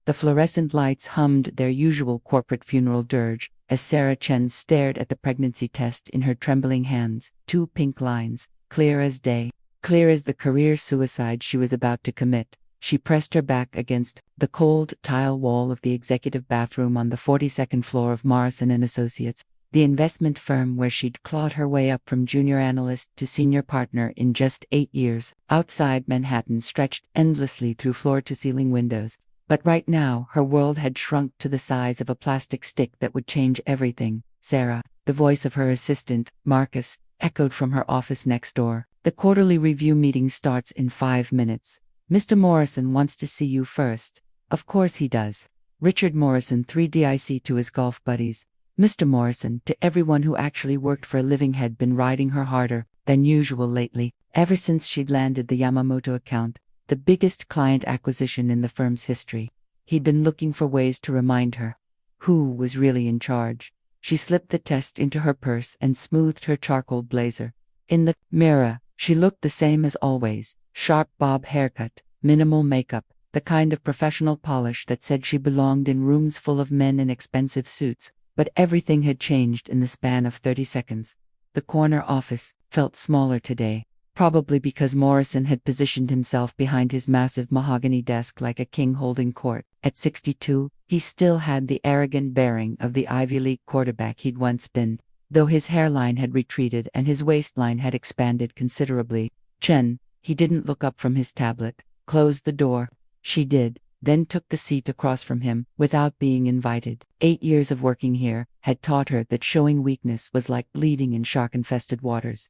The fluorescent lights hummed their usual corporate funeral dirge as Sarah Chen stared at the pregnancy test in her trembling hands, 2 pink lines, clear as day, clear as the career suicide she was about to commit. She pressed her back against the cold tile wall of the executive bathroom on the 42nd floor of Morrison & Associates, the investment firm where she'd clawed her way up from junior analyst to senior partner in just 8 years. Outside, Manhattan stretched endlessly through floor-to-ceiling windows. But right now, her world had shrunk to the size of a plastic stick that would change everything. Sarah, the voice of her assistant, Marcus, echoed from her office next door. The quarterly review meeting starts in 5 minutes. Mr. Morrison wants to see you first. Of course he does. Richard Morrison III DIC to his golf buddies. Mr. Morrison, to everyone who actually worked for a living, had been riding her harder than usual lately, ever since she'd landed the Yamamoto account, the biggest client acquisition in the firm's history. He'd been looking for ways to remind her who was really in charge. She slipped the test into her purse and smoothed her charcoal blazer. In the mirror, she looked the same as always, sharp bob haircut, minimal makeup, the kind of professional polish that said she belonged in rooms full of men in expensive suits. But everything had changed in the span of 30 seconds. The corner office felt smaller today, probably because Morrison had positioned himself behind his massive mahogany desk like a king holding court. At 62, he still had the arrogant bearing of the Ivy League quarterback he'd once been, though his hairline had retreated and his waistline had expanded considerably. Chen, he didn't look up from his tablet, closed the door. She did, then took the seat across from him, without being invited. 8 years of working here had taught her that showing weakness was like bleeding in shark-infested waters.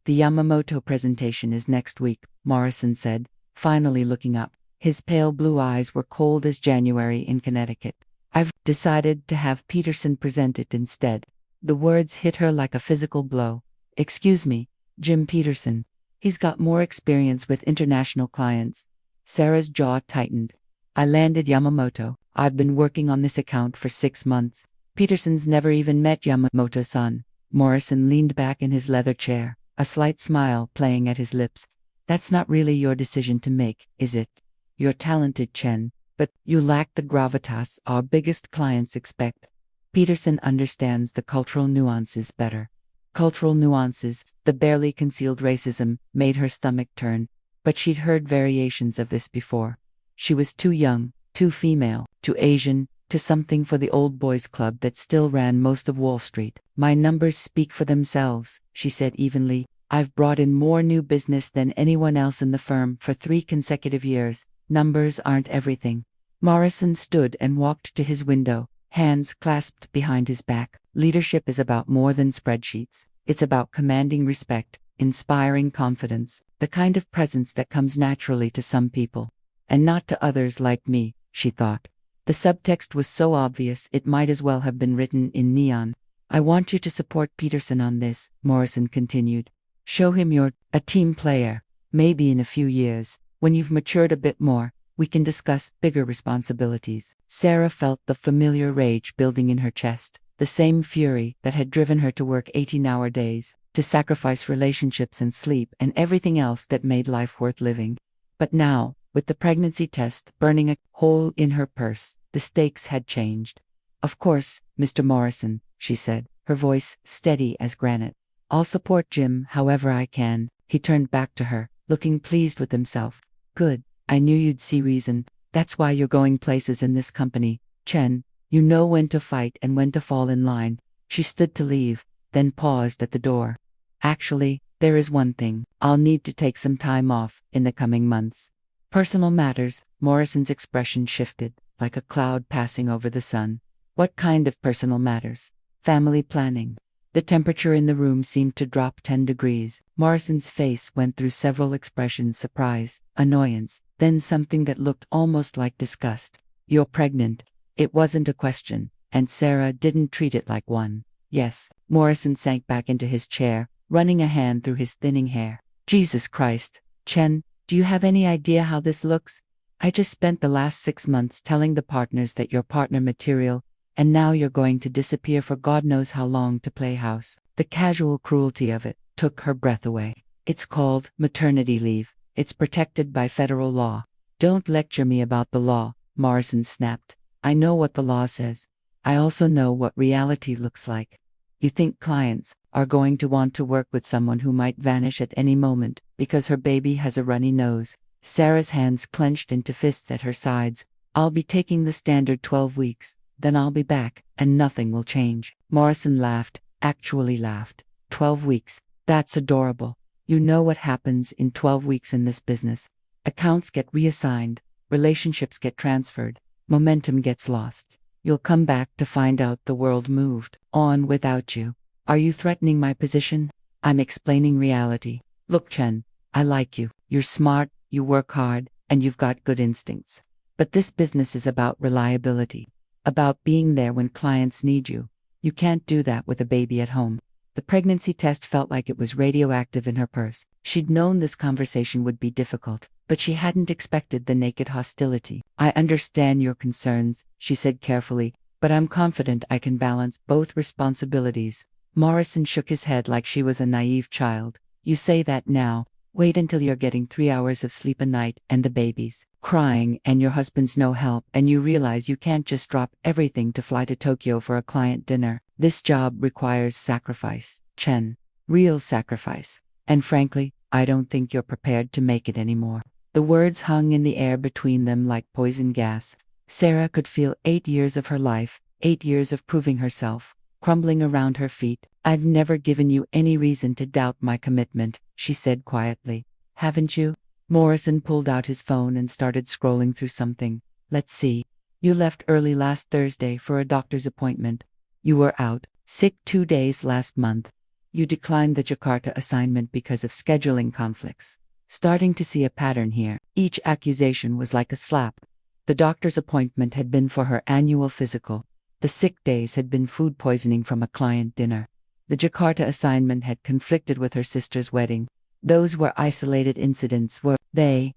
The Yamamoto presentation is next week, Morrison said, finally looking up. His pale blue eyes were cold as January in Connecticut. I've decided to have Peterson present it instead. The words hit her like a physical blow. Excuse me, Jim Peterson. He's got more experience with international clients. Sarah's jaw tightened. I landed Yamamoto. I've been working on this account for 6 months. Peterson's never even met Yamamoto-san. Morrison leaned back in his leather chair, a slight smile playing at his lips. That's not really your decision to make, is it? You're talented, Chen, but you lack the gravitas our biggest clients expect. Peterson understands the cultural nuances better. Cultural nuances, the barely concealed racism, made her stomach turn, but she'd heard variations of this before. She was too young, too female, too Asian, to something for the old boys club that still ran most of Wall Street. My numbers speak for themselves, she said evenly. I've brought in more new business than anyone else in the firm for 3 consecutive years. Numbers aren't everything. Morrison stood and walked to his window, hands clasped behind his back. Leadership is about more than spreadsheets. It's about commanding respect, inspiring confidence, the kind of presence that comes naturally to some people. And not to others like me, she thought. The subtext was so obvious it might as well have been written in neon. I want you to support Peterson on this, Morrison continued. Show him you're a team player. Maybe in a few years, when you've matured a bit more, we can discuss bigger responsibilities. Sarah felt the familiar rage building in her chest, the same fury that had driven her to work 18-hour days, to sacrifice relationships and sleep and everything else that made life worth living. But now, with the pregnancy test burning a hole in her purse, the stakes had changed. Of course, Mr. Morrison, she said, her voice steady as granite. I'll support Jim however I can. He turned back to her, looking pleased with himself. Good, I knew you'd see reason. That's why you're going places in this company. Chen, you know when to fight and when to fall in line. She stood to leave, then paused at the door. Actually, there is one thing. I'll need to take some time off in the coming months. Personal matters. Morrison's expression shifted, like a cloud passing over the sun. What kind of personal matters? Family planning. The temperature in the room seemed to drop 10 degrees. Morrison's face went through several expressions: surprise, annoyance, then something that looked almost like disgust. You're pregnant. It wasn't a question, and Sarah didn't treat it like one. Yes. Morrison sank back into his chair, running a hand through his thinning hair. Jesus Christ. Chen, do you have any idea how this looks? I just spent the last 6 months telling the partners that you're partner material, and now you're going to disappear for God knows how long to play house. The casual cruelty of it took her breath away. It's called maternity leave. It's protected by federal law. Don't lecture me about the law, Morrison snapped. I know what the law says. I also know what reality looks like. You think clients are going to want to work with someone who might vanish at any moment because her baby has a runny nose. Sarah's hands clenched into fists at her sides. I'll be taking the standard 12 weeks, then I'll be back, and nothing will change. Morrison laughed, actually laughed. 12 weeks. That's adorable. You know what happens in 12 weeks in this business. Accounts get reassigned, relationships get transferred, momentum gets lost. You'll come back to find out the world moved on without you. Are you threatening my position? I'm explaining reality. Look, Chen, I like you. You're smart, you work hard, and you've got good instincts. But this business is about reliability, about being there when clients need you. You can't do that with a baby at home. The pregnancy test felt like it was radioactive in her purse. She'd known this conversation would be difficult, but she hadn't expected the naked hostility. I understand your concerns, she said carefully, but I'm confident I can balance both responsibilities. Morrison shook his head like she was a naive child. You say that now. Wait until you're getting 3 hours of sleep a night and the baby's crying and your husband's no help and you realize you can't just drop everything to fly to Tokyo for a client dinner. This job requires sacrifice, Chen. Real sacrifice. And frankly, I don't think you're prepared to make it anymore. The words hung in the air between them like poison gas. Sarah could feel 8 years of her life, 8 years of proving herself, crumbling around her feet. I've never given you any reason to doubt my commitment, she said quietly. Haven't you? Morrison pulled out his phone and started scrolling through something. Let's see. You left early last Thursday for a doctor's appointment. You were out sick 2 days last month. You declined the Jakarta assignment because of scheduling conflicts. Starting to see a pattern here. Each accusation was like a slap. The doctor's appointment had been for her annual physical. The sick days had been food poisoning from a client dinner. The Jakarta assignment had conflicted with her sister's wedding. Those were isolated incidents. Were they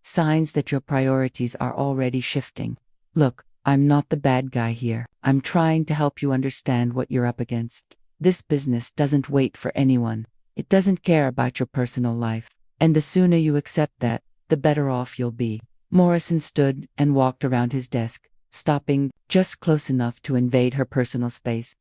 signs that your priorities are already shifting? Look, I'm not the bad guy here. I'm trying to help you understand what you're up against. This business doesn't wait for anyone. It doesn't care about your personal life. And the sooner you accept that, the better off you'll be. Morrison stood and walked around his desk, stopping just close enough to invade her personal space.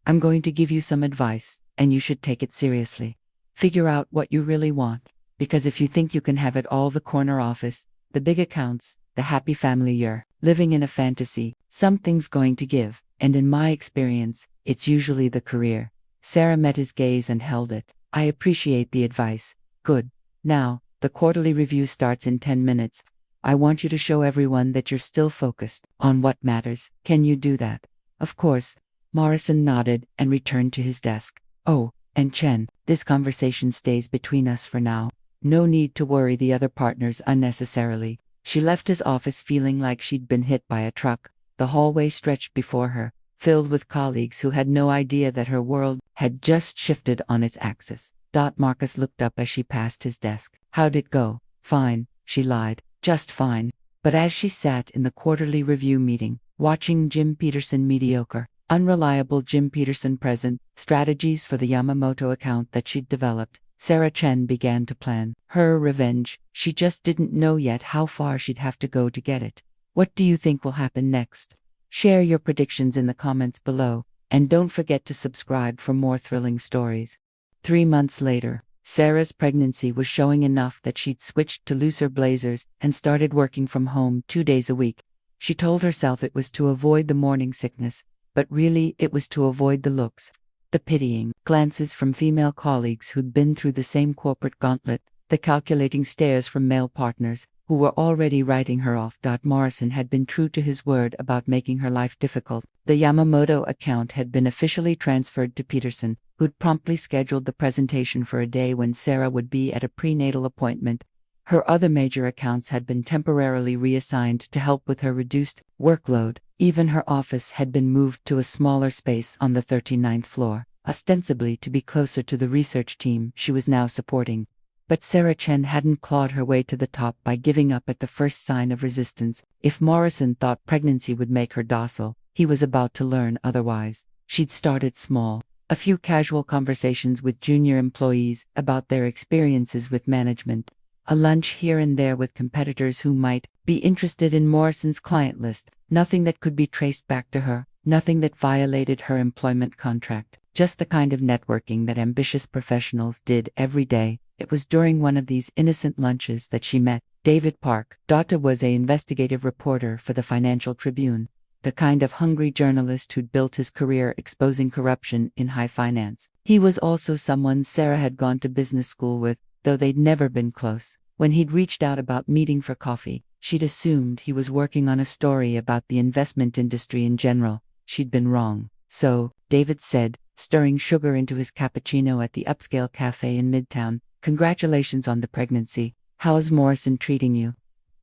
I'm going to give you some advice, and you should take it seriously. Figure out what you really want, because if you think you can have it all, the corner office, the big accounts, the happy family, you're living in a fantasy. Something's going to give, and in my experience, it's usually the career. Sarah met his gaze and held it. I appreciate the advice. Good. Now, the quarterly review starts in 10 minutes. I want you to show everyone that you're still focused on what matters. Can you do that? Of course. Morrison nodded and returned to his desk. Oh, and Chen, this conversation stays between us for now. No need to worry the other partners unnecessarily. She left his office feeling like she'd been hit by a truck. The hallway stretched before her, filled with colleagues who had no idea that her world had just shifted on its axis. Marcus looked up as she passed his desk. How'd it go? Fine, she lied. Just fine. But as she sat in the quarterly review meeting, watching Jim Peterson mediocre, unreliable Jim Peterson present, strategies for the Yamamoto account that she'd developed, Sarah Chen began to plan her revenge. She just didn't know yet how far she'd have to go to get it. What do you think will happen next? Share your predictions in the comments below, and don't forget to subscribe for more thrilling stories. 3 months later, Sarah's pregnancy was showing enough that she'd switched to looser blazers and started working from home 2 days a week. She told herself it was to avoid the morning sickness, but really it was to avoid the looks, the pitying glances from female colleagues who'd been through the same corporate gauntlet, the calculating stares from male partners who were already writing her off. Morrison had been true to his word about making her life difficult. The Yamamoto account had been officially transferred to Peterson, who'd promptly scheduled the presentation for a day when Sarah would be at a prenatal appointment. Her other major accounts had been temporarily reassigned to help with her reduced workload. Even her office had been moved to a smaller space on the 39th floor, ostensibly to be closer to the research team she was now supporting. But Sarah Chen hadn't clawed her way to the top by giving up at the first sign of resistance. If Morrison thought pregnancy would make her docile, he was about to learn otherwise. She'd started small. A few casual conversations with junior employees about their experiences with management. A lunch here and there with competitors who might be interested in Morrison's client list. Nothing that could be traced back to her, nothing that violated her employment contract. Just the kind of networking that ambitious professionals did every day. It was during one of these innocent lunches that she met David Park. Dota was an investigative reporter for the Financial Tribune, the kind of hungry journalist who'd built his career exposing corruption in high finance. He was also someone Sarah had gone to business school with, though they'd never been close. When he'd reached out about meeting for coffee, she'd assumed he was working on a story about the investment industry in general. She'd been wrong. So, David said, stirring sugar into his cappuccino at the upscale cafe in Midtown, "Congratulations on the pregnancy. How's Morrison treating you?"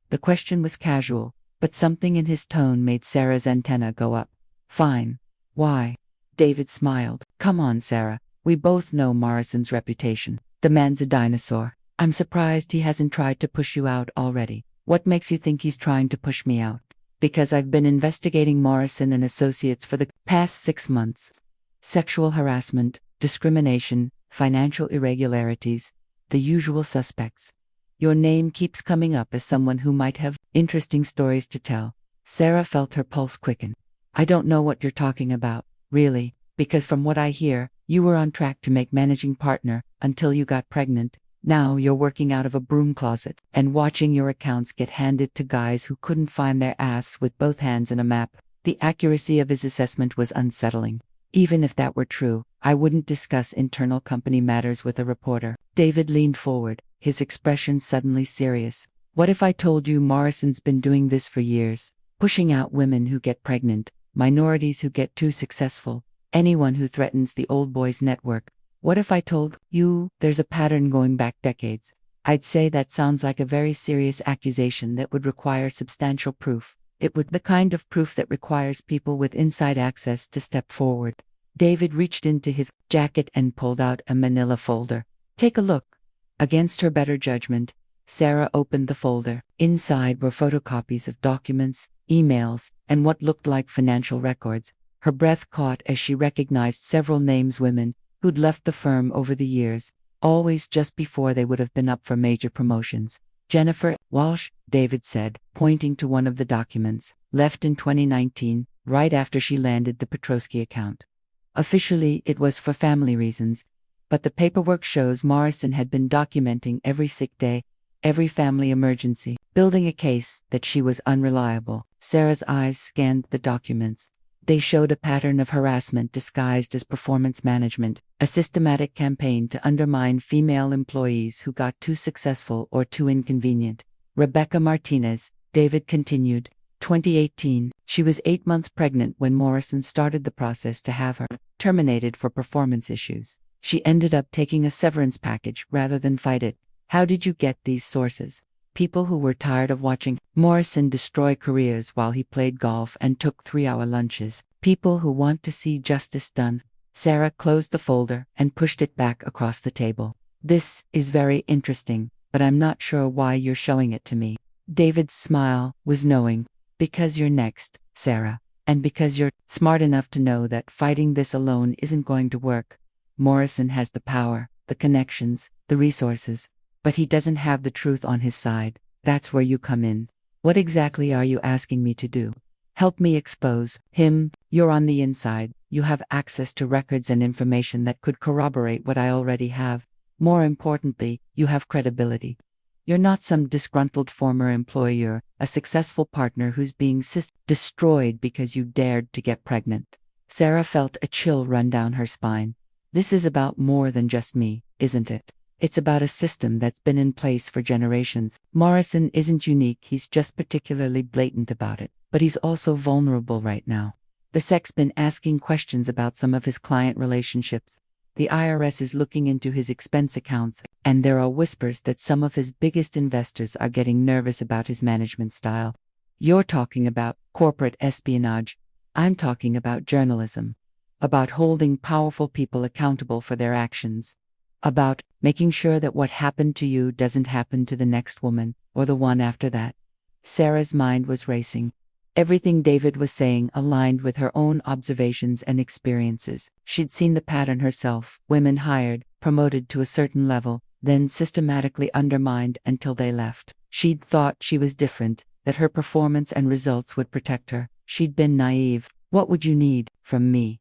The question was casual, but something in his tone made Sarah's antenna go up. "Fine. Why?" David smiled. "Come on, Sarah. We both know Morrison's reputation. The man's a dinosaur. I'm surprised he hasn't tried to push you out already." "What makes you think he's trying to push me out?" "Because I've been investigating Morrison and Associates for the past 6 months. Sexual harassment, discrimination, financial irregularities, the usual suspects. Your name keeps coming up as someone who might have interesting stories to tell." Sarah felt her pulse quicken. "I don't know what you're talking about, really, because from what I hear, you were on track to make managing partner until you got pregnant. Now you're working out of a broom closet and watching your accounts get handed to guys who couldn't find their ass with both hands in a map." The accuracy of his assessment was unsettling. "Even if that were true, I wouldn't discuss internal company matters with a reporter." David leaned forward, his expression suddenly serious. "What if I told you Morrison's been doing this for years, pushing out women who get pregnant, minorities who get too successful, anyone who threatens the old boys network? What if I told you there's a pattern going back decades?" "I'd say that sounds like a very serious accusation that would require substantial proof." "It would, the kind of proof that requires people with inside access to step forward." David reached into his jacket and pulled out a manila folder. "Take a look." Against her better judgment, Sarah opened the folder. Inside were photocopies of documents, emails, and what looked like financial records. Her breath caught as she recognized several names, women who'd left the firm over the years, always just before they would have been up for major promotions. "Jennifer Walsh," David said, pointing to one of the documents, "left in 2019, right after she landed the Petrosky account. Officially, it was for family reasons, but the paperwork shows Morrison had been documenting every sick day, every family emergency, building a case that she was unreliable." Sarah's eyes scanned the documents. They showed a pattern of harassment disguised as performance management, a systematic campaign to undermine female employees who got too successful or too inconvenient. "Rebecca Martinez," David continued, 2018, she was 8 months pregnant when Morrison started the process to have her terminated for performance issues. She ended up taking a severance package rather than fight it. "How did you get these sources?" "People who were tired of watching Morrison destroy careers while he played golf and took 3-hour lunches. People who want to see justice done." Sarah closed the folder and pushed it back across the table. "This is very interesting, but I'm not sure why you're showing it to me." David's smile was knowing. "Because you're next, Sarah, and because you're smart enough to know that fighting this alone isn't going to work. Morrison has the power, the connections, the resources, but he doesn't have the truth on his side. That's where you come in." "What exactly are you asking me to do?" "Help me expose him. You're on the inside. You have access to records and information that could corroborate what I already have. More importantly, you have credibility. You're not some disgruntled former employer, a successful partner who's being destroyed because you dared to get pregnant." Sarah felt a chill run down her spine. "This is about more than just me, isn't it? It's about a system that's been in place for generations. Morrison isn't unique, he's just particularly blatant about it. But he's also vulnerable right now. The SEC's been asking questions about some of his client relationships. The IRS is looking into his expense accounts, and there are whispers that some of his biggest investors are getting nervous about his management style." "You're talking about corporate espionage. I'm talking about journalism. About holding powerful people accountable for their actions. About making sure that what happened to you doesn't happen to the next woman, or the one after that." Sarah's mind was racing. Everything David was saying aligned with her own observations and experiences. She'd seen the pattern herself: women hired, promoted to a certain level, then systematically undermined until they left. She'd thought she was different, that her performance and results would protect her. She'd been naive. What would you need from me?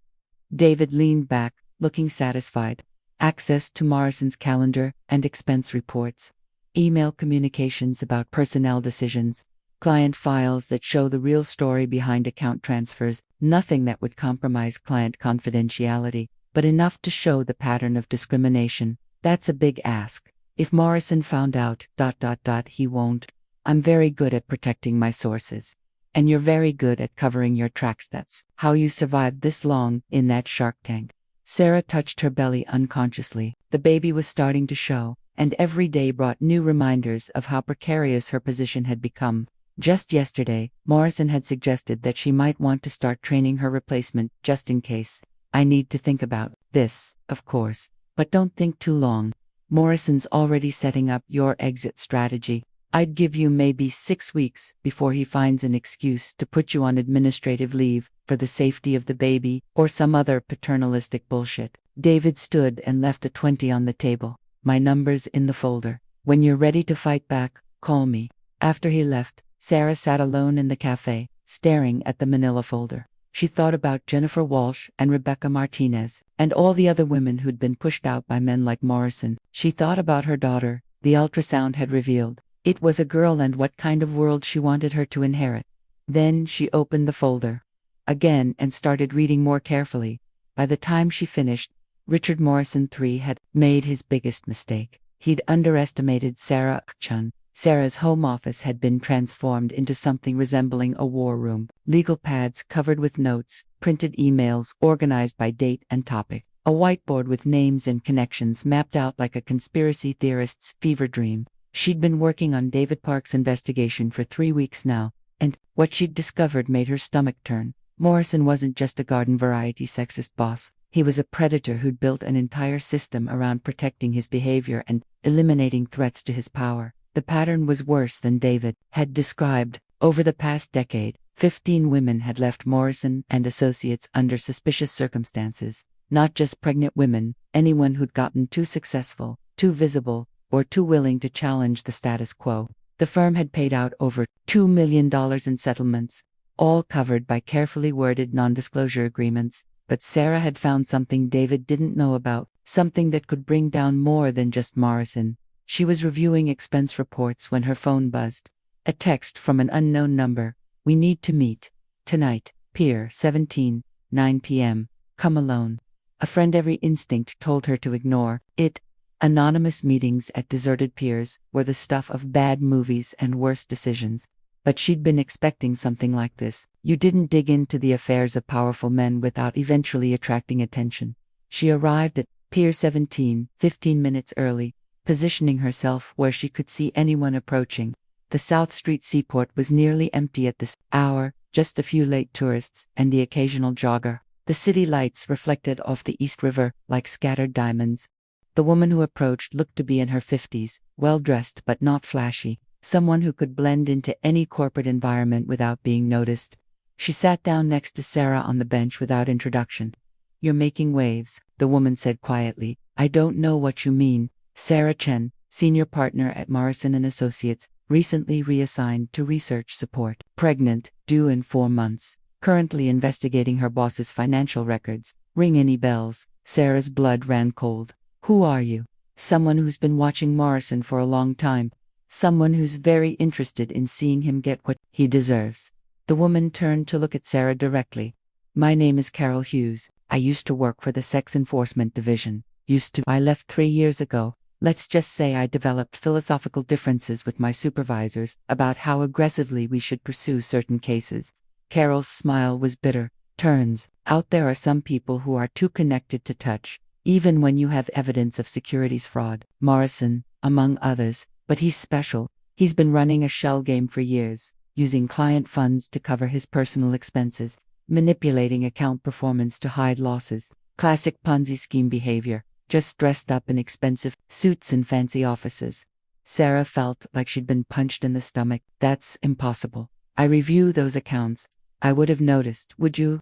David leaned back, looking satisfied. Access to Morrison's calendar and expense reports. Email communications about personnel decisions. Client files that show the real story behind account transfers. Nothing that would compromise client confidentiality, but enough to show the pattern of discrimination. That's a big ask. If Morrison found out, he won't. I'm very good at protecting my sources. And you're very good at covering your tracks. That's how you survived this long in that shark tank. Sarah touched her belly unconsciously. The baby was starting to show, and every day brought new reminders of how precarious her position had become. Just yesterday, Morrison had suggested that she might want to start training her replacement, just in case. I need to think about this, of course. But don't think too long. Morrison's already setting up your exit strategy. I'd give you maybe 6 weeks before he finds an excuse to put you on administrative leave for the safety of the baby or some other paternalistic bullshit. David stood and left a 20 on the table. My number's in the folder. When you're ready to fight back, call me. After he left, Sarah sat alone in the cafe, staring at the manila folder. She thought about Jennifer Walsh and Rebecca Martinez, and all the other women who'd been pushed out by men like Morrison. She thought about her daughter. The ultrasound had revealed it was a girl, and what kind of world she wanted her to inherit. Then she opened the folder again and started reading more carefully. By the time she finished, Richard Morrison III had made his biggest mistake. He'd underestimated Sarah Chen. Sarah's home office had been transformed into something resembling a war room. Legal pads covered with notes, printed emails organized by date and topic, a whiteboard with names and connections mapped out like a conspiracy theorist's fever dream. She'd been working on David Park's investigation for 3 weeks now, and what she'd discovered made her stomach turn. Morrison wasn't just a garden-variety sexist boss. He was a predator who'd built an entire system around protecting his behavior and eliminating threats to his power. The pattern was worse than David had described. Over the past decade, 15 women had left Morrison and Associates under suspicious circumstances. Not just pregnant women, anyone who'd gotten too successful, too visible, or too willing to challenge the status quo. The firm had paid out over $2 million in settlements, all covered by carefully worded non-disclosure agreements. But Sarah had found something David didn't know about, something that could bring down more than just Morrison. She was reviewing expense reports when her phone buzzed. A text from an unknown number. We need to meet. Tonight, Pier 17, 9 p.m. Come alone. A friend. Every instinct told her to ignore it. Anonymous meetings at deserted piers were the stuff of bad movies and worse decisions. But she'd been expecting something like this. You didn't dig into the affairs of powerful men without eventually attracting attention. She arrived at Pier 17, 15 minutes early, positioning herself where she could see anyone approaching. The South Street seaport was nearly empty at this hour, just a few late tourists and the occasional jogger. The city lights reflected off the East River like scattered diamonds. The woman who approached looked to be in her 50s, well-dressed but not flashy, someone who could blend into any corporate environment without being noticed. She sat down next to Sarah on the bench without introduction. You're making waves, the woman said quietly. I don't know what you mean. Sarah Chen, senior partner at Morrison & Associates, recently reassigned to research support. Pregnant, due in 4 months. Currently investigating her boss's financial records. Ring any bells? Sarah's blood ran cold. Who are you? Someone who's been watching Morrison for a long time. Someone who's very interested in seeing him get what he deserves. The woman turned to look at Sarah directly. My name is Carol Hughes. I used to work for the Sex Enforcement Division. I left 3 years ago. Let's just say I developed philosophical differences with my supervisors about how aggressively we should pursue certain cases. Carol's smile was bitter. Turns out there are some people who are too connected to touch, even when you have evidence of securities fraud. Morrison, among others, but he's special. He's been running a shell game for years, using client funds to cover his personal expenses, manipulating account performance to hide losses. Classic Ponzi scheme behavior. Just dressed up in expensive suits and fancy offices. Sarah felt like she'd been punched in the stomach. That's impossible. I review those accounts. I would have noticed, would you?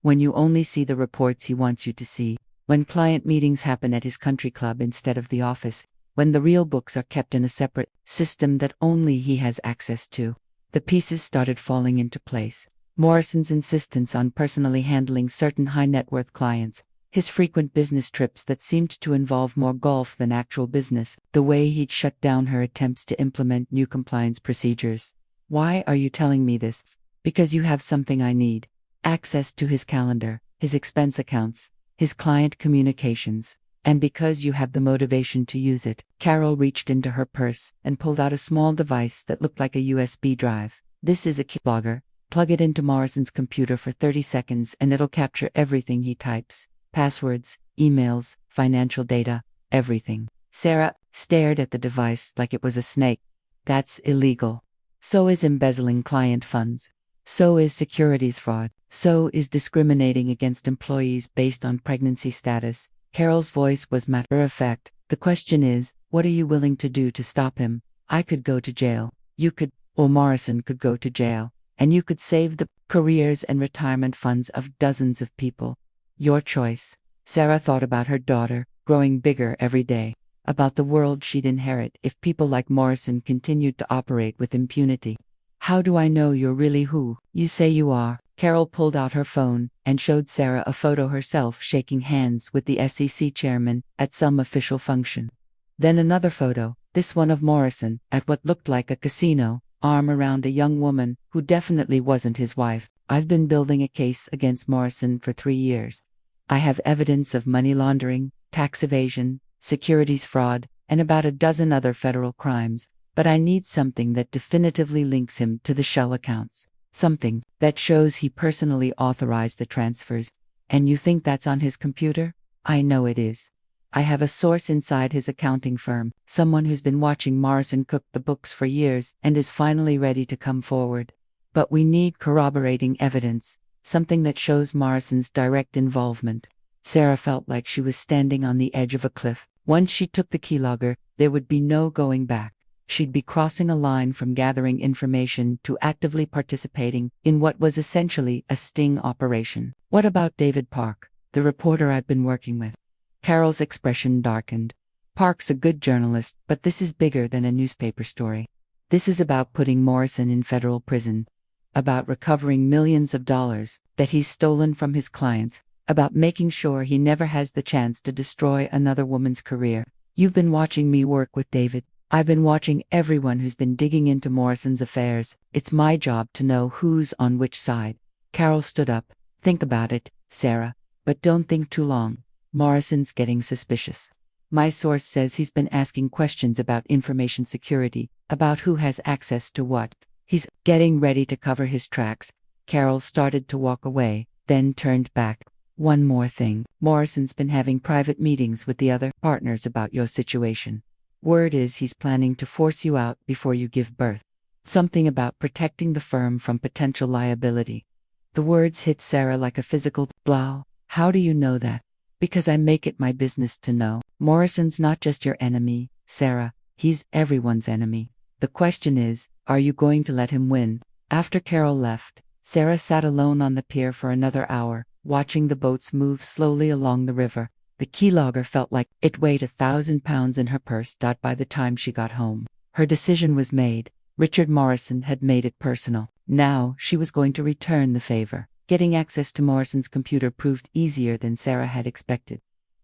When you only see the reports he wants you to see. When client meetings happen at his country club instead of the office. when the real books are kept in a separate system that only he has access to. The pieces started falling into place. Morrison's insistence on personally handling certain high-net-worth clients, his frequent business trips that seemed to involve more golf than actual business, the way he'd shut down her attempts to implement new compliance procedures. Why are you telling me this? Because you have something I need. Access to his calendar, his expense accounts, his client communications. And because you have the motivation to use it. Carol reached into her purse and pulled out a small device that looked like a USB drive. This is a keylogger. Plug it into Morrison's computer for 30 seconds and it'll capture everything he types. Passwords, emails, financial data, everything. Sarah stared at the device like it was a snake. That's illegal. So is embezzling client funds. So is securities fraud. So is discriminating against employees based on pregnancy status. Carol's voice was matter-of-fact. The question is, what are you willing to do to stop him? I could go to jail. You could, or Morrison could go to jail. And you could save the careers and retirement funds of dozens of people. Your choice. Sarah thought about her daughter, growing bigger every day. About the world she'd inherit if people like Morrison continued to operate with impunity. How do I know you're really who you say you are? Carol pulled out her phone and showed Sarah a photo herself shaking hands with the SEC chairman at some official function. Then another photo, this one of Morrison, at what looked like a casino, arm around a young woman who definitely wasn't his wife. I've been building a case against Morrison for 3 years. I have evidence of money laundering, tax evasion, securities fraud, and about a dozen other federal crimes, but I need something that definitively links him to the shell accounts. Something that shows he personally authorized the transfers. And you think that's on his computer? I know it is. I have a source inside his accounting firm, someone who's been watching Morrison cook the books for years and is finally ready to come forward. But we need corroborating evidence, something that shows Morrison's direct involvement. Sarah felt like she was standing on the edge of a cliff. Once she took the keylogger, there would be no going back. She'd be crossing a line from gathering information to actively participating in what was essentially a sting operation. What about David Park, the reporter I've been working with? Carol's expression darkened. Park's a good journalist, but this is bigger than a newspaper story. This is about putting Morrison in federal prison. About recovering millions of dollars that he's stolen from his clients. About making sure he never has the chance to destroy another woman's career. You've been watching me work with David. I've been watching everyone who's been digging into Morrison's affairs. It's my job to know who's on which side. Carol stood up. Think about it, Sarah. But don't think too long. Morrison's getting suspicious. My source says he's been asking questions about information security, about who has access to what. He's getting ready to cover his tracks. Carol started to walk away, then turned back. One more thing. Morrison's been having private meetings with the other partners about your situation. Word is he's planning to force you out before you give birth. Something about protecting the firm from potential liability. The words hit Sarah like a physical blow. How do you know that? Because I make it my business to know. Morrison's not just your enemy, Sarah. He's everyone's enemy. The question is, are you going to let him win? After Carol left, Sarah sat alone on the pier for another hour, watching the boats move slowly along the river. The keylogger felt like it weighed 1,000 pounds in her purse. By the time she got home, her decision was made. Richard Morrison had made it personal. Now she was going to return the favor. Getting access to Morrison's computer proved easier than Sarah had expected.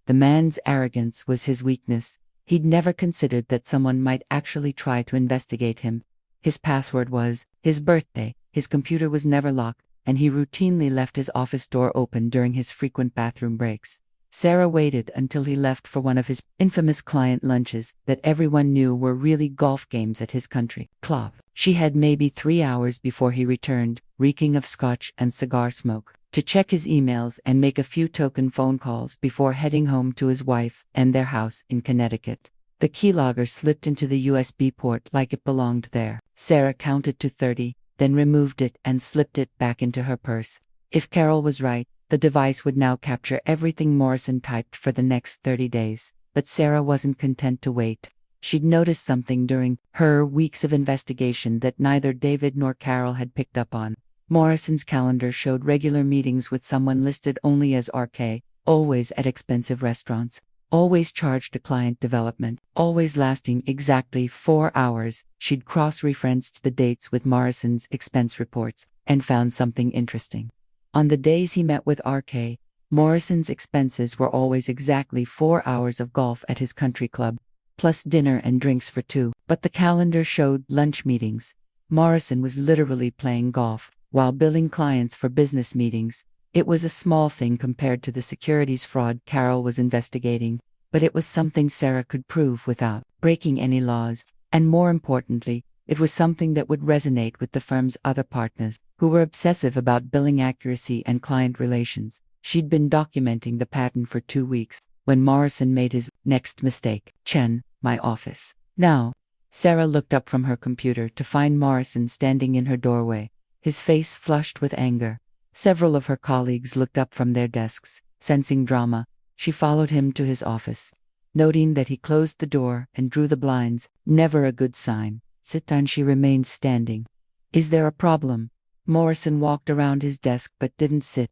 The man's arrogance was his weakness. He'd never considered that someone might actually try to investigate him. His password was his birthday. His computer was never locked, and he routinely left his office door open during his frequent bathroom breaks. Sarah waited until he left for one of his infamous client lunches that everyone knew were really golf games at his country club. She had maybe 3 hours before he returned, reeking of scotch and cigar smoke, to check his emails and make a few token phone calls before heading home to his wife and their house in Connecticut. The keylogger slipped into the USB port like it belonged there. Sarah counted to 30, then removed it and slipped it back into her purse. If Carol was right, the device would now capture everything Morrison typed for the next 30 days. But Sarah wasn't content to wait. She'd noticed something during her weeks of investigation that neither David nor Carol had picked up on. Morrison's calendar showed regular meetings with someone listed only as RK, always at expensive restaurants. always charged to client development, always lasting exactly 4 hours. She'd cross-referenced the dates with Morrison's expense reports and found something interesting. On the days he met with RK, Morrison's expenses were always exactly 4 hours of golf at his country club, plus dinner and drinks for two. But the calendar showed lunch meetings. Morrison was literally playing golf while billing clients for business meetings. It was a small thing compared to the securities fraud Carol was investigating, but it was something Sarah could prove without breaking any laws, and more importantly, it was something that would resonate with the firm's other partners, who were obsessive about billing accuracy and client relations. She'd been documenting the pattern for 2 weeks, when Morrison made his next mistake. Chen, my office. Now. Sarah looked up from her computer to find Morrison standing in her doorway, his face flushed with anger. Several of her colleagues looked up from their desks, sensing drama. She followed him to his office, noting that he closed the door and drew the blinds, never a good sign. Sit down. She remained standing. Is there a problem? Morrison walked around his desk but didn't sit.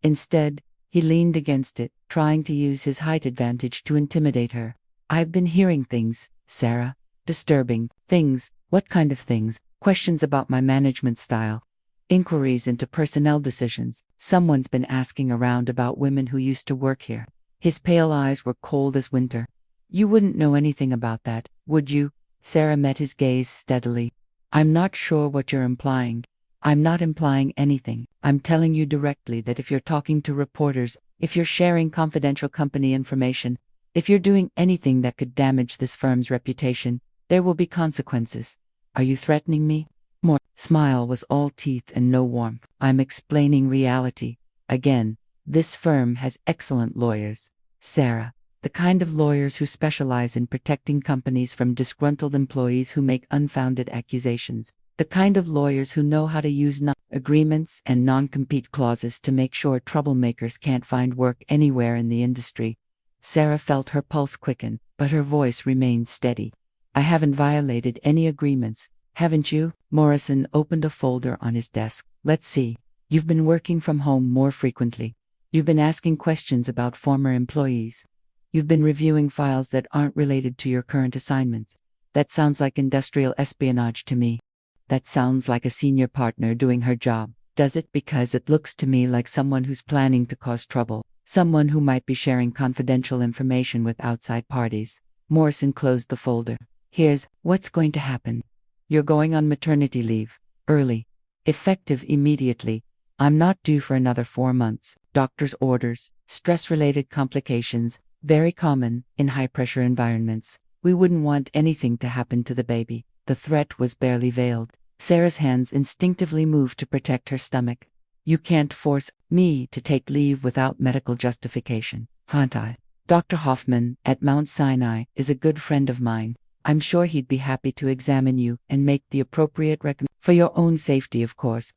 Instead, he leaned against it, trying to use his height advantage to intimidate her. I've been hearing things, Sarah. Disturbing things. What kind of things? Questions about my management style. Inquiries into personnel decisions. Someone's been asking around about women who used to work here. His pale eyes were cold as winter. You wouldn't know anything about that, would you? Sarah met his gaze steadily. I'm not sure what you're implying. I'm not implying anything. I'm telling you directly that if you're talking to reporters, if you're sharing confidential company information, if you're doing anything that could damage this firm's reputation, there will be consequences. Are you threatening me? More smile was all teeth and no warmth. I'm explaining reality. Again, this firm has excellent lawyers. Sarah, the kind of lawyers who specialize in protecting companies from disgruntled employees who make unfounded accusations. The kind of lawyers who know how to use agreements and non-compete clauses to make sure troublemakers can't find work anywhere in the industry. Sarah felt her pulse quicken, but her voice remained steady. I haven't violated any agreements, haven't you? Morrison opened a folder on his desk. Let's see. You've been working from home more frequently. You've been asking questions about former employees. You've been reviewing files that aren't related to your current assignments. That sounds like industrial espionage to me. That sounds like a senior partner doing her job. Does it? Because it looks to me like someone who's planning to cause trouble. Someone who might be sharing confidential information with outside parties. Morrison closed the folder. Here's what's going to happen. You're going on maternity leave. Early. Effective immediately. I'm not due for another 4 months. Doctor's orders. Stress-related complications. Very common in high-pressure environments. We wouldn't want anything to happen to the baby. The threat was barely veiled. Sarah's hands instinctively moved to protect her stomach. You can't force me to take leave without medical justification, can't I? Dr. Hoffman, at Mount Sinai, is a good friend of mine. I'm sure he'd be happy to examine you and make the appropriate recommendation. For your own safety, of course.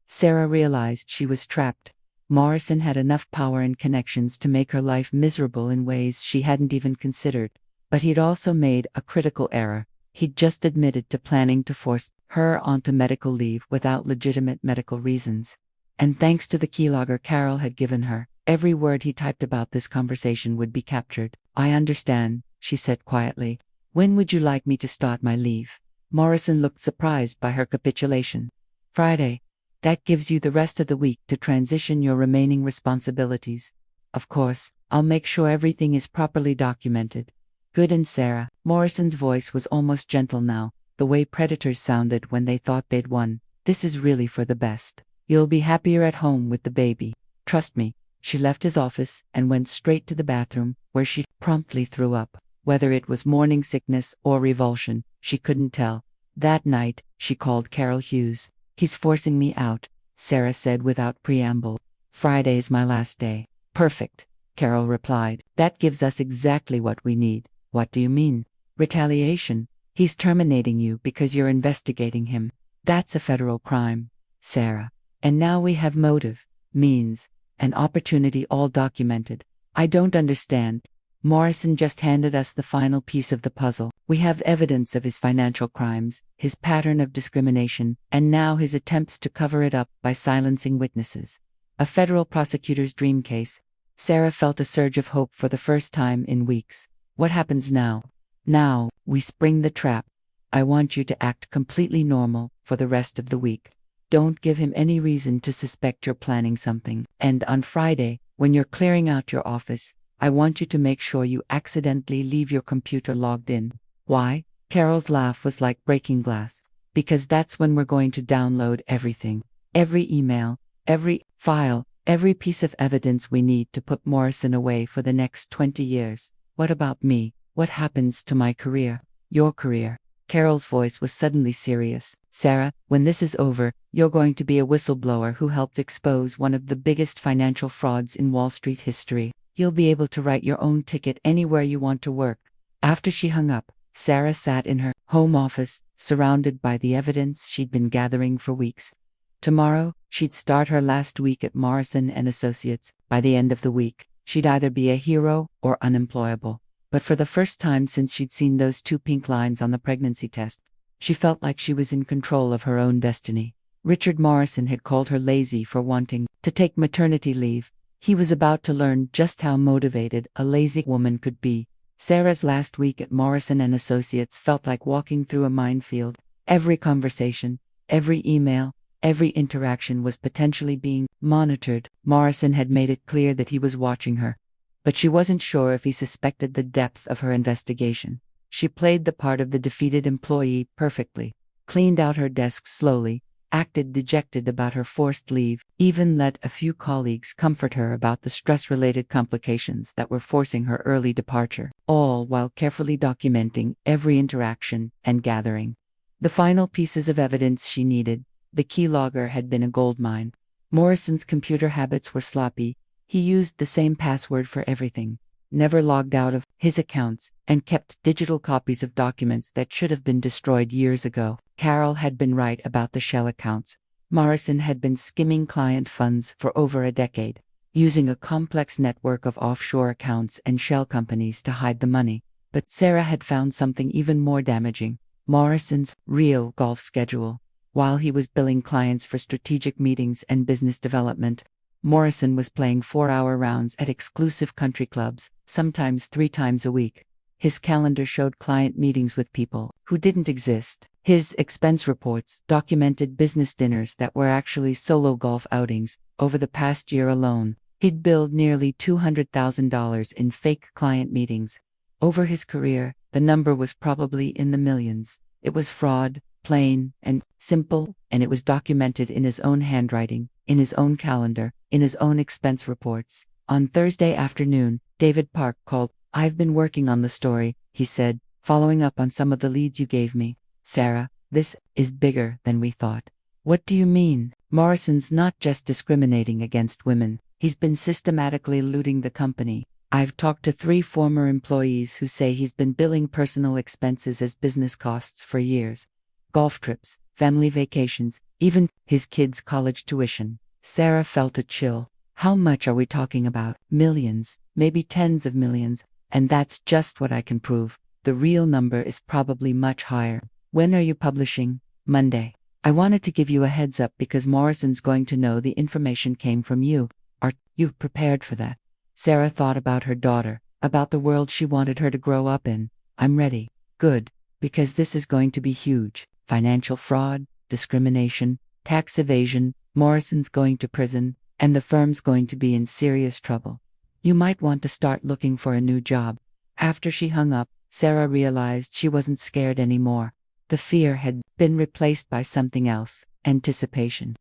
Sarah realized she was trapped. Morrison had enough power and connections to make her life miserable in ways she hadn't even considered. But he'd also made a critical error. He'd just admitted to planning to force her onto medical leave without legitimate medical reasons. And thanks to the keylogger Carol had given her, every word he typed about this conversation would be captured. I understand, she said quietly. When would you like me to start my leave? Morrison looked surprised by her capitulation. Friday. That gives you the rest of the week to transition your remaining responsibilities. Of course, I'll make sure everything is properly documented. Good. And Sarah, Morrison's voice was almost gentle now, the way predators sounded when they thought they'd won. This is really for the best. You'll be happier at home with the baby. Trust me. She left his office and went straight to the bathroom, where she promptly threw up. Whether it was morning sickness or revulsion, she couldn't tell. That night, she called Carol Hughes. He's forcing me out, Sarah said without preamble. Friday's my last day. Perfect, Carol replied. That gives us exactly what we need. What do you mean? Retaliation. He's terminating you because you're investigating him. That's a federal crime, Sarah. And now we have motive, means, and opportunity all documented. I don't understand. Morrison just handed us the final piece of the puzzle. We have evidence of his financial crimes, his pattern of discrimination, and now his attempts to cover it up by silencing witnesses. A federal prosecutor's dream case. Sarah felt a surge of hope for the first time in weeks. What happens now? Now, we spring the trap. I want you to act completely normal for the rest of the week. Don't give him any reason to suspect you're planning something. And on Friday, when you're clearing out your office, I want you to make sure you accidentally leave your computer logged in. Why? Carol's laugh was like breaking glass. Because that's when we're going to download everything. Every email, every file, every piece of evidence we need to put Morrison away for the next 20 years. What about me? What happens to my career? Your career? Carol's voice was suddenly serious. Sarah, when this is over, you're going to be a whistleblower who helped expose one of the biggest financial frauds in Wall Street history. You'll be able to write your own ticket anywhere you want to work. After she hung up, Sarah sat in her home office, surrounded by the evidence she'd been gathering for weeks. Tomorrow, she'd start her last week at Morrison & Associates. By the end of the week, she'd either be a hero or unemployable. But for the first time since she'd seen those 2 pink lines on the pregnancy test, she felt like she was in control of her own destiny. Richard Morrison had called her lazy for wanting to take maternity leave. He was about to learn just how motivated a lazy woman could be. Sarah's last week at Morrison & Associates felt like walking through a minefield. Every conversation, every email, every interaction was potentially being monitored. Morrison had made it clear that he was watching her. But she wasn't sure if he suspected the depth of her investigation. She played the part of the defeated employee perfectly, cleaned out her desk slowly, acted dejected about her forced leave, even let a few colleagues comfort her about the stress-related complications that were forcing her early departure, all while carefully documenting every interaction and gathering the final pieces of evidence she needed. The keylogger had been a goldmine. Morrison's computer habits were sloppy. He used the same password for everything, never logged out of his accounts, and kept digital copies of documents that should have been destroyed years ago. Carol had been right about the shell accounts. Morrison had been skimming client funds for over a decade, using a complex network of offshore accounts and shell companies to hide the money. But Sarah had found something even more damaging: Morrison's real golf schedule. While he was billing clients for strategic meetings and business development, Morrison was playing 4-hour rounds at exclusive country clubs, sometimes 3 times a week. His calendar showed client meetings with people who didn't exist. His expense reports documented business dinners that were actually solo golf outings. Over the past year alone, he'd billed nearly $200,000 in fake client meetings. Over his career, the number was probably in the millions. It was fraud, plain and simple, and it was documented in his own handwriting, in his own calendar, in his own expense reports. On Thursday afternoon, David Park called. "I've been working on the story," he said, "following up on some of the leads you gave me. Sarah, this is bigger than we thought." "What do you mean?" "Morrison's not just discriminating against women. He's been systematically looting the company. I've talked to 3 former employees who say he's been billing personal expenses as business costs for years. Golf trips, family vacations, even his kids' college tuition." Sarah felt a chill. "How much are we talking about?" "Millions, maybe tens of millions. And that's just what I can prove. The real number is probably much higher." "When are you publishing?" "Monday. I wanted to give you a heads up because Morrison's going to know the information came from you. Are you prepared for that?" Sarah thought about her daughter, about the world she wanted her to grow up in. "I'm ready." "Good. Because this is going to be huge. Financial fraud, discrimination, tax evasion. Morrison's going to prison, and the firm's going to be in serious trouble. You might want to start looking for a new job." After she hung up, Sarah realized she wasn't scared anymore. The fear had been replaced by something else: anticipation.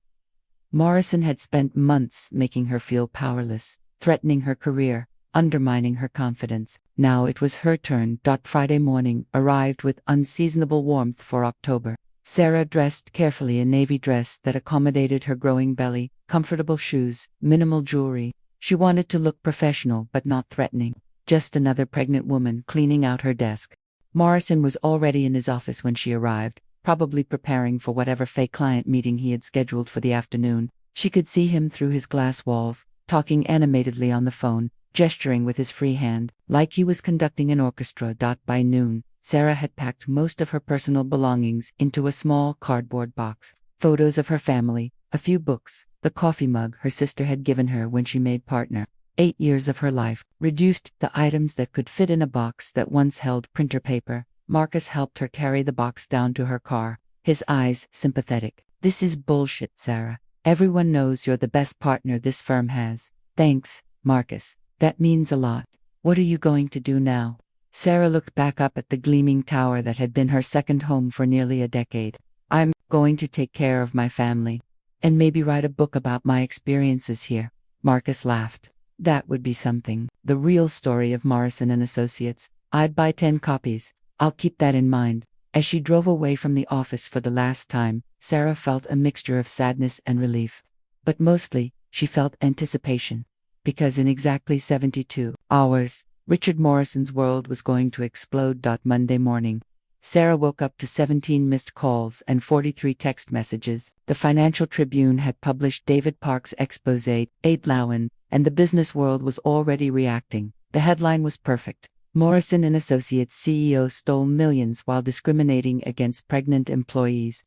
Morrison had spent months making her feel powerless, threatening her career, undermining her confidence. Now it was her turn. Friday morning arrived with unseasonable warmth for October. Sarah dressed carefully, a navy dress that accommodated her growing belly, comfortable shoes, minimal jewelry. She wanted to look professional but not threatening. Just another pregnant woman cleaning out her desk. Morrison was already in his office when she arrived, probably preparing for whatever fake client meeting he had scheduled for the afternoon. She could see him through his glass walls, talking animatedly on the phone, gesturing with his free hand, like he was conducting an orchestra. By noon, Sarah had packed most of her personal belongings into a small cardboard box. Photos of her family, a few books, the coffee mug her sister had given her when she made partner. 8 years of her life, reduced to items that could fit in a box that once held printer paper. Marcus helped her carry the box down to her car, his eyes sympathetic. "This is bullshit, Sarah. Everyone knows you're the best partner this firm has." "Thanks, Marcus. That means a lot. What are you going to do now?" Sarah looked back up at the gleaming tower that had been her second home for nearly a decade. "I'm going to take care of my family. And maybe write a book about my experiences here." Marcus laughed. "That would be something. The real story of Morrison and Associates. I'd buy 10 copies. I'll keep that in mind." As she drove away from the office for the last time, Sarah felt a mixture of sadness and relief. But mostly, she felt anticipation. Because in exactly 72 hours, Richard Morrison's world was going to explode. Monday morning, Sarah woke up to 17 missed calls and 43 text messages. The Financial Tribune had published David Park's exposé, Aid Lowen, and the business world was already reacting. The headline was perfect. Morrison and Associates CEO stole millions while discriminating against pregnant employees.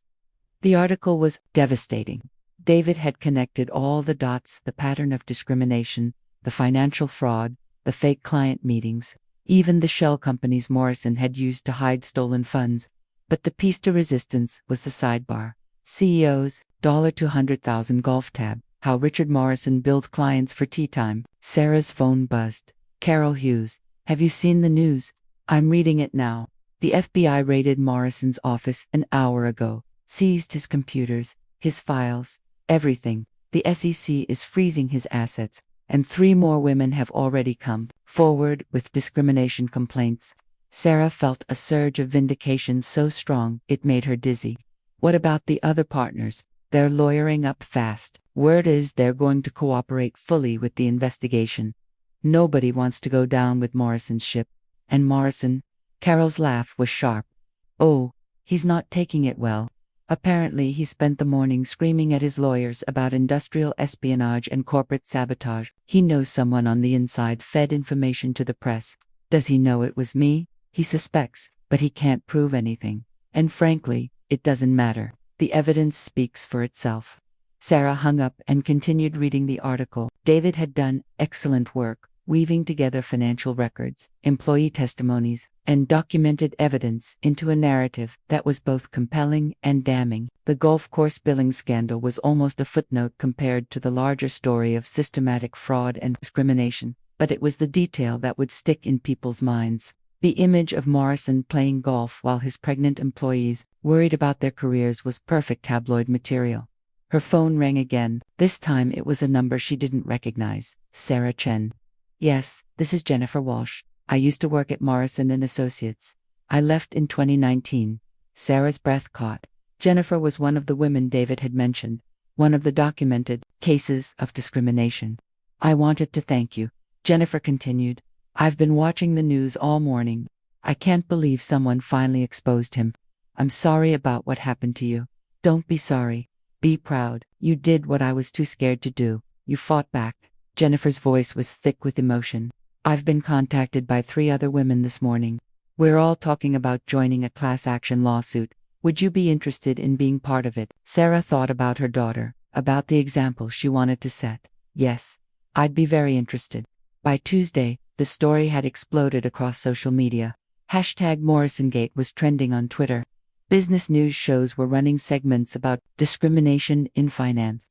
The article was devastating. David had connected all the dots: the pattern of discrimination, the financial fraud, the fake client meetings, even the shell companies Morrison had used to hide stolen funds. But the piece de resistance was the sidebar. CEOs, $200,000 golf tab, how Richard Morrison billed clients for tea time. Sarah's phone buzzed. "Carol Hughes. Have you seen the news?" "I'm reading it now. The FBI raided Morrison's office an hour ago, seized his computers, his files, everything. The SEC is freezing his assets, and 3 more women have already come forward with discrimination complaints." Sarah felt a surge of vindication so strong it made her dizzy. What about the other partners? They're lawyering up fast. Word is they're going to cooperate fully with the investigation. Nobody wants to go down with Morrison's ship. And Morrison? Carol's laugh was sharp. "Oh, he's not taking it well. Apparently he spent the morning screaming at his lawyers about industrial espionage and corporate sabotage. He knows someone on the inside fed information to the press. Does he know it was me? He suspects, but he can't prove anything. And frankly, it doesn't matter. The evidence speaks for itself." Sarah hung up and continued reading the article. David had done excellent work, weaving together financial records, employee testimonies, and documented evidence into a narrative that was both compelling and damning. The golf course billing scandal was almost a footnote compared to the larger story of systematic fraud and discrimination, but it was the detail that would stick in people's minds. The image of Morrison playing golf while his pregnant employees worried about their careers was perfect tabloid material. Her phone rang again. This time it was a number she didn't recognize. Sarah Chen. "Yes, this is Jennifer Walsh. I used to work at Morrison and Associates. I left in 2019. Sarah's breath caught. Jennifer was one of the women David had mentioned, one of the documented cases of discrimination. "I wanted to thank you," Jennifer continued. "I've been watching the news all morning. I can't believe someone finally exposed him. I'm sorry about what happened to you." "Don't be sorry. Be proud. You did what I was too scared to do. You fought back." Jennifer's voice was thick with emotion. "I've been contacted by 3 other women this morning. We're all talking about joining a class action lawsuit. Would you be interested in being part of it?" Sarah thought about her daughter, about the example she wanted to set. "Yes, I'd be very interested." By Tuesday, the story had exploded across social media. #MorrisonGate was trending on Twitter. Business news shows were running segments about discrimination in finance.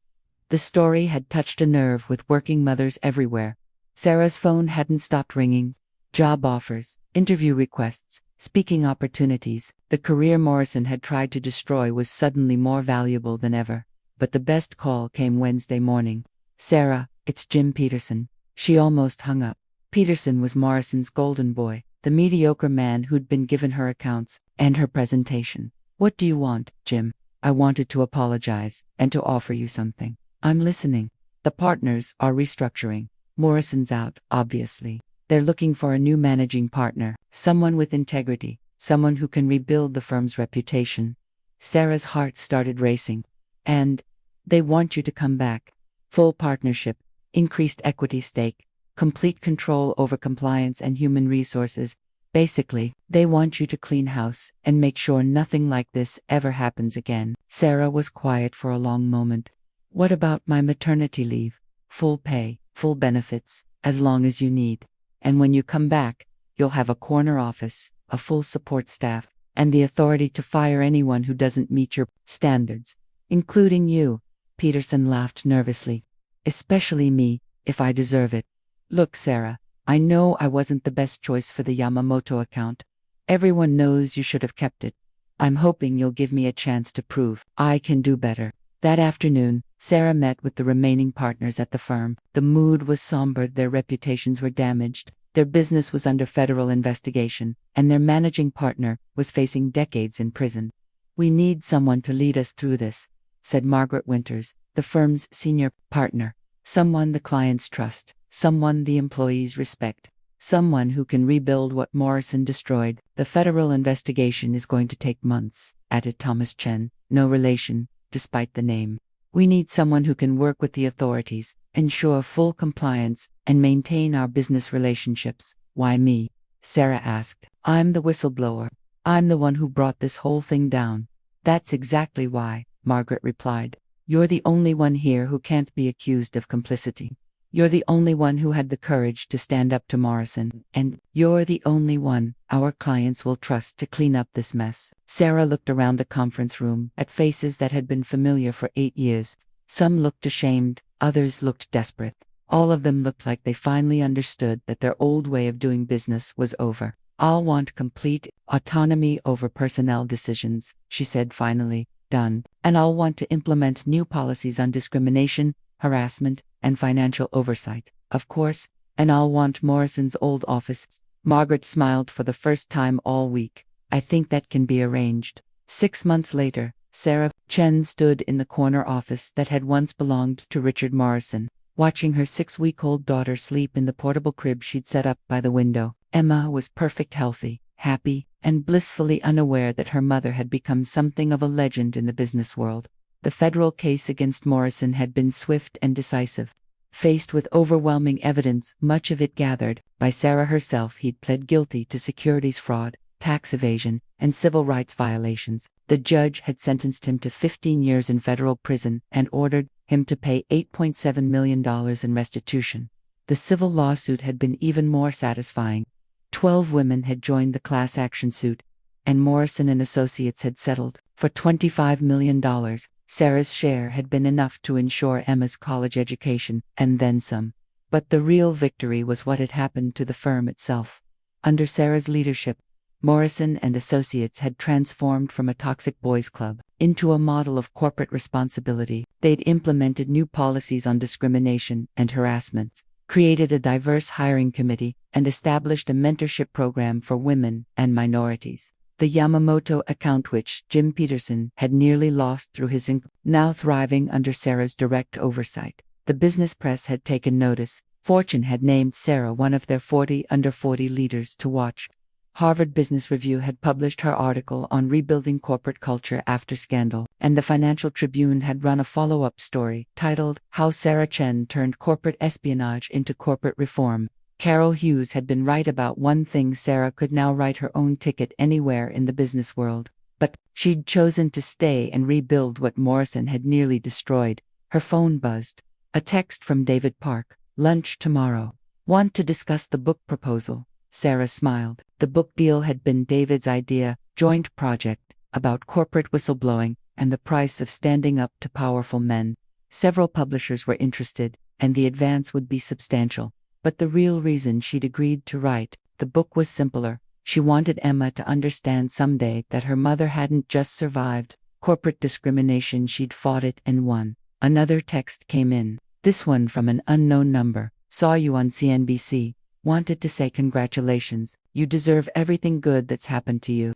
The story had touched a nerve with working mothers everywhere. Sarah's phone hadn't stopped ringing. Job offers, interview requests, speaking opportunities. The career Morrison had tried to destroy was suddenly more valuable than ever. But the best call came Wednesday morning. "Sarah, it's Jim Peterson." She almost hung up. Peterson was Morrison's golden boy, the mediocre man who'd been given her accounts and her presentation. "What do you want, Jim?" "I wanted to apologize and to offer you something." "I'm listening." "The partners are restructuring. Morrison's out, obviously. They're looking for a new managing partner, someone with integrity, someone who can rebuild the firm's reputation." Sarah's heart started racing. "And they want you to come back. Full partnership, increased equity stake, complete control over compliance and human resources. Basically, they want you to clean house and make sure nothing like this ever happens again." Sarah was quiet for a long moment. "What about my maternity leave? Full pay, full benefits, as long as you need. And when you come back, you'll have a corner office, a full support staff, and the authority to fire anyone who doesn't meet your standards, including you." Peterson laughed nervously. "Especially me, if I deserve it. Look, Sarah, I know I wasn't the best choice for the Yamamoto account. Everyone knows you should have kept it. I'm hoping you'll give me a chance to prove I can do better." That afternoon, Sarah met with the remaining partners at the firm. The mood was somber, their reputations were damaged, their business was under federal investigation, and their managing partner was facing decades in prison. "We need someone to lead us through this," said Margaret Winters, the firm's senior partner. "Someone the clients trust, someone the employees respect, someone who can rebuild what Morrison destroyed." "The federal investigation is going to take months," added Thomas Chen, no relation, despite the name. "We need someone who can work with the authorities, ensure full compliance, and maintain our business relationships." "Why me?" Sarah asked. "I'm the whistleblower. I'm the one who brought this whole thing down." "That's exactly why," Margaret replied. "You're the only one here who can't be accused of complicity. You're the only one who had the courage to stand up to Morrison, and you're the only one our clients will trust to clean up this mess." Sarah looked around the conference room at faces that had been familiar for 8 years. Some looked ashamed, others looked desperate. All of them looked like they finally understood that their old way of doing business was over. "I'll want complete autonomy over personnel decisions," she said finally. "Done. And I'll want to implement new policies on discrimination, harassment, and financial oversight, of course, and I'll want Morrison's old office." Margaret smiled for the first time all week. "I think that can be arranged." 6 months later, Sarah Chen stood in the corner office that had once belonged to Richard Morrison, watching her 6-week-old daughter sleep in the portable crib she'd set up by the window. Emma was perfect, healthy, happy, and blissfully unaware that her mother had become something of a legend in the business world. The federal case against Morrison had been swift and decisive. Faced with overwhelming evidence, much of it gathered by Sarah herself, he'd pled guilty to securities fraud, tax evasion, and civil rights violations. The judge had sentenced him to 15 years in federal prison and ordered him to pay $8.7 million in restitution. The civil lawsuit had been even more satisfying. 12 women had joined the class action suit, and Morrison and Associates had settled for $25 million. Sarah's share had been enough to ensure Emma's college education, and then some. But the real victory was what had happened to the firm itself. Under Sarah's leadership, Morrison and Associates had transformed from a toxic boys' club into a model of corporate responsibility. They'd implemented new policies on discrimination and harassment, created a diverse hiring committee, and established a mentorship program for women and minorities. The Yamamoto account, which Jim Peterson had nearly lost through his now thriving under Sarah's direct oversight. The business press had taken notice. Fortune had named Sarah one of their 40 under 40 leaders to watch. Harvard Business Review had published her article on rebuilding corporate culture after scandal, and the Financial Tribune had run a follow-up story titled "How Sarah Chen Turned Corporate Espionage into Corporate Reform." Carol Hughes had been right about one thing: Sarah could now write her own ticket anywhere in the business world. But she'd chosen to stay and rebuild what Morrison had nearly destroyed. Her phone buzzed. A text from David Park. "Lunch tomorrow. Want to discuss the book proposal?" Sarah smiled. The book deal had been David's idea, joint project, about corporate whistleblowing and the price of standing up to powerful men. Several publishers were interested, and the advance would be substantial. But the real reason she'd agreed to write the book was simpler. She wanted Emma to understand someday that her mother hadn't just survived corporate discrimination, she'd fought it and won. Another text came in, this one from an unknown number. "Saw you on CNBC. Wanted to say congratulations. You deserve everything good that's happened to you.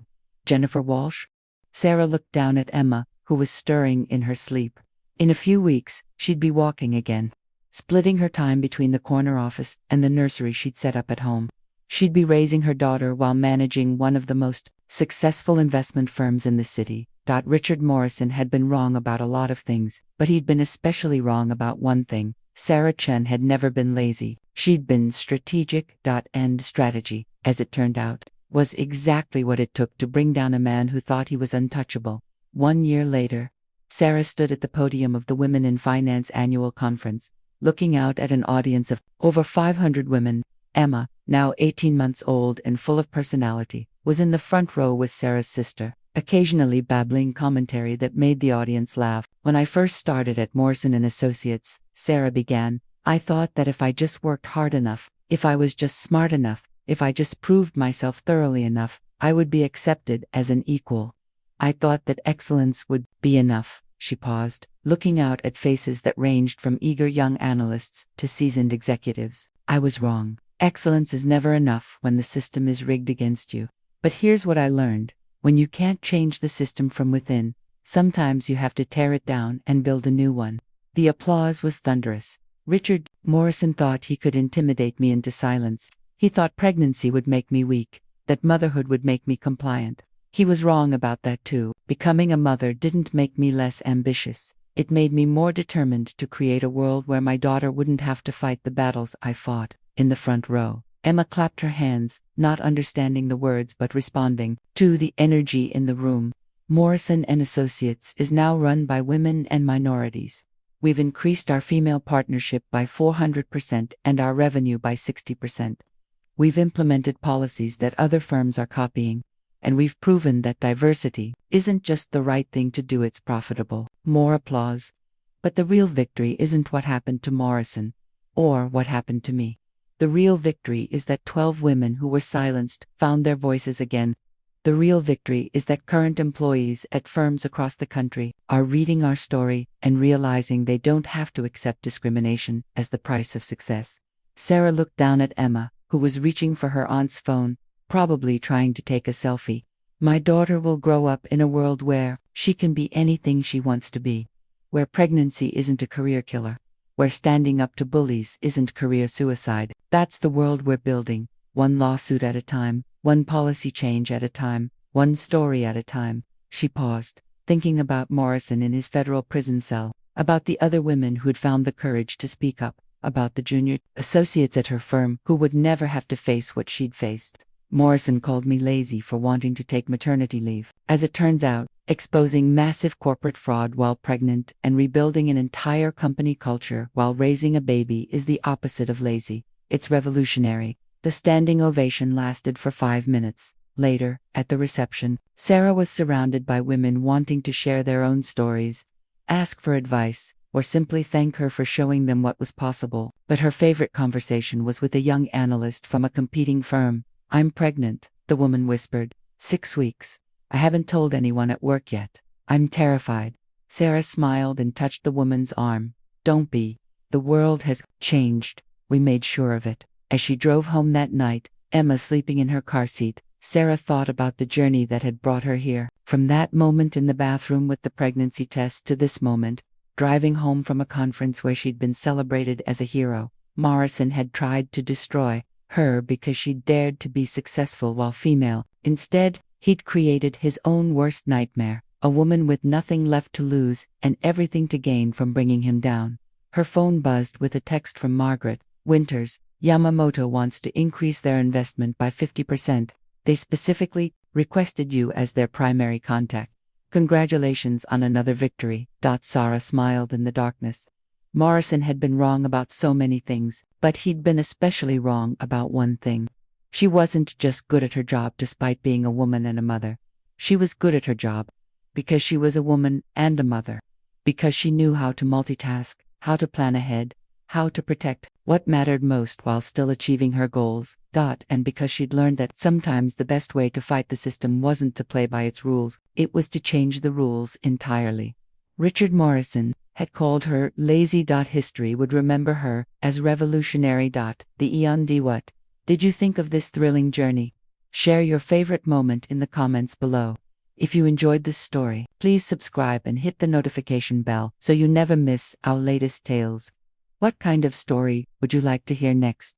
Jennifer Walsh?" Sarah looked down at Emma, who was stirring in her sleep. In a few weeks, she'd be walking again, splitting her time between the corner office and the nursery she'd set up at home. She'd be raising her daughter while managing one of the most successful investment firms in the city. Richard Morrison had been wrong about a lot of things, but he'd been especially wrong about one thing. Sarah Chen had never been lazy. She'd been strategic. And strategy, as it turned out, was exactly what it took to bring down a man who thought he was untouchable. 1 year later, Sarah stood at the podium of the Women in Finance annual conference. looking out at an audience of over 500 women. Emma, now 18 months old and full of personality, was in the front row with Sarah's sister, occasionally babbling commentary that made the audience laugh. When I first started at Morrison and Associates, Sarah began, I thought that if I just worked hard enough, if I was just smart enough, if I just proved myself thoroughly enough, I would be accepted as an equal. I thought that excellence would be enough. She paused, looking out at faces that ranged from eager young analysts to seasoned executives. I was wrong. Excellence is never enough when the system is rigged against you. But here's what I learned. When you can't change the system from within, sometimes you have to tear it down and build a new one. The applause was thunderous. Richard Morrison thought he could intimidate me into silence. He thought pregnancy would make me weak, that motherhood would make me compliant. He was wrong about that too. Becoming a mother didn't make me less ambitious. It made me more determined to create a world where my daughter wouldn't have to fight the battles I fought. In the front row, Emma clapped her hands, not understanding the words but responding to the energy in the room. Morrison and Associates is now run by women and minorities. We've increased our female partnership by 400% and our revenue by 60%. We've implemented policies that other firms are copying. And we've proven that diversity isn't just the right thing to do, it's profitable. More applause. But the real victory isn't what happened to Morrison, or what happened to me. The real victory is that 12 women who were silenced found their voices again. The real victory is that current employees at firms across the country are reading our story and realizing they don't have to accept discrimination as the price of success. Sarah looked down at Emma, who was reaching for her aunt's phone, probably trying to take a selfie. My daughter will grow up in a world where she can be anything she wants to be, where pregnancy isn't a career killer, where standing up to bullies isn't career suicide. That's the world we're building, one lawsuit at a time, one policy change at a time, one story at a time. She paused, thinking about Morrison in his federal prison cell, about the other women who'd found the courage to speak up, about the junior associates at her firm who would never have to face what she'd faced. Morrison called me lazy for wanting to take maternity leave. As it turns out, exposing massive corporate fraud while pregnant and rebuilding an entire company culture while raising a baby is the opposite of lazy. It's revolutionary. The standing ovation lasted for 5 minutes. Later, at the reception, Sarah was surrounded by women wanting to share their own stories, ask for advice, or simply thank her for showing them what was possible. But her favorite conversation was with a young analyst from a competing firm. I'm pregnant, the woman whispered. 6 weeks. I haven't told anyone at work yet. I'm terrified. Sarah smiled and touched the woman's arm. Don't be. The world has changed. We made sure of it. As she drove home that night, Emma sleeping in her car seat, Sarah thought about the journey that had brought her here. From that moment in the bathroom with the pregnancy test to this moment, driving home from a conference where she'd been celebrated as a hero, Morrison had tried to destroy her because she dared to be successful while female. Instead, he'd created his own worst nightmare, a woman with nothing left to lose and everything to gain from bringing him down. Her phone buzzed with a text from Margaret Winters. Yamamoto wants to increase their investment by 50%. They specifically requested you as their primary contact. Congratulations on another victory. Sarah smiled in the darkness. Morrison had been wrong about so many things, but he'd been especially wrong about one thing. She wasn't just good at her job despite being a woman and a mother. She was good at her job because she was a woman and a mother, because she knew how to multitask, how to plan ahead, how to protect what mattered most while still achieving her goals. And because she'd learned that sometimes the best way to fight the system wasn't to play by its rules, it was to change the rules entirely. Richard Morrison had called her lazy. History would remember her as revolutionary. The Eon D. What did you think of this thrilling journey? Share your favorite moment in the comments below. If you enjoyed this story, please subscribe and hit the notification bell so you never miss our latest tales. What kind of story would you like to hear next?